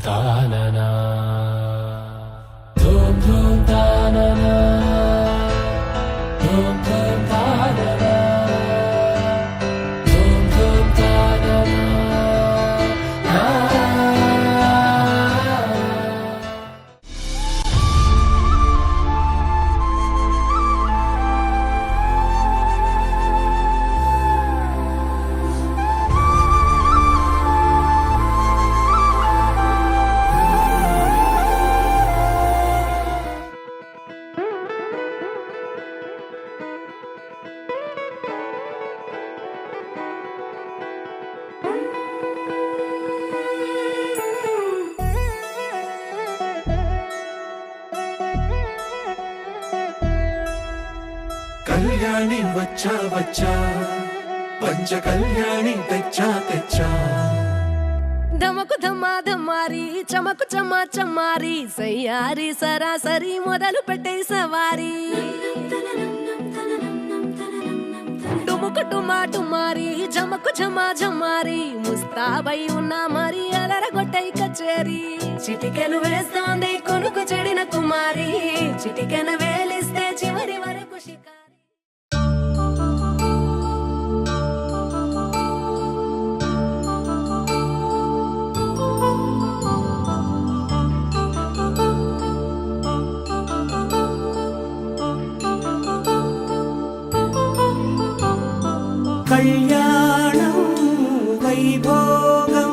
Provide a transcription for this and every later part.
తాననా ధూమ్ ధూమ్ తాననా ధూమ్ ధూమ్ తాననా ధూమ్ ధూమ్ తాననా కళ్యాణి వచ్చా వచ్చా పంచ కళ్యాణి తెచ్చా తెచ్చా ధమకు ధమ్మా ధమ్మారి చమకు చమ్మా చమ్మారి సయ్యారి సరాసరి మొదలు పెట్టే సవారి డుముకు టుమా టుమారి జమకు ఝమా ఝమారి ముస్తాబై ఉన్నా మరి అలరగొట్టై కచేరి చిటికెను వేస్తోంది కొనుకు చెడిన కుమారి చిటికెను వేలిస్తే చివరి వరకు షికారి కళ్యాణం వైభోగం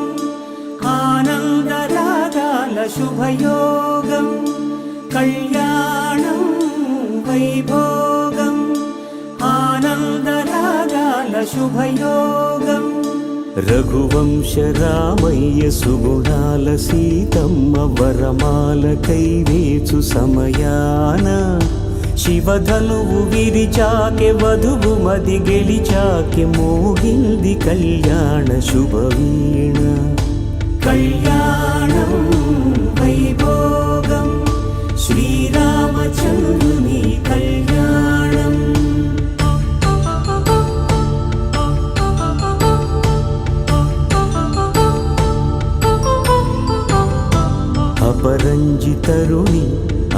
ఆనందరాగాల శుభయోగం కళ్యాణం వైభోగం ఆనందరాగాల శుభయోగం రఘువంశ రామయ్య సుగుణాల సీతమ్మ వరమాల కైవేచు సమయాన శివధనువు విరిచాకె వధువు మది గెలిచాకె మోగింది కళ్యాణ శుభవీణ కళ్యాణం వైభోగం శ్రీరామచంద్రుని కళ్యాణం అపరంజితరుణి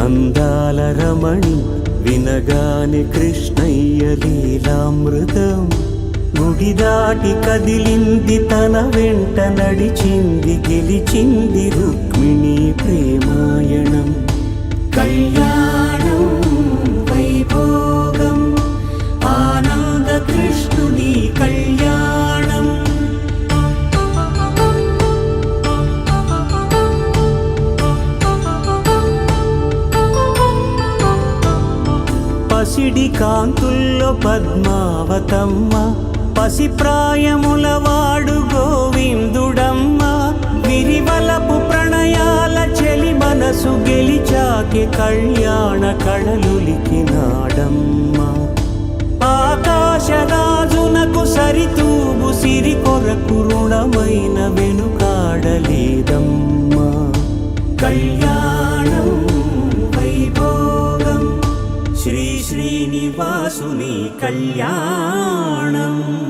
అందాల రమణి వినగాని కృష్ణయ్య లీలామృతం గుడి దాటి కదిలింది తన వెంట నడిచింది గెలిచింది రుక్మిణి ప్రేమాయణం కళ్యాణం వైభోగం ఆనంద కృష్ణుని కళ్యాణం పసిడి కాంతుల్లో పద్మావతమ్మ పసిప్రాయముల వాడు గోవిందుడమ్మ విరివలపు ప్రణయాల చెలి మనసు గెలిచాకె కళ్యాణ కళలులికినాడమ్మ ఆకాశరాజునకు సరితూగు సిరి కొరకు రుణమైన వెనుకాడలేదమ్మ కళ్యాణం వైభోగం శ్రీ శ్రీనివాసుని కళ్యాణం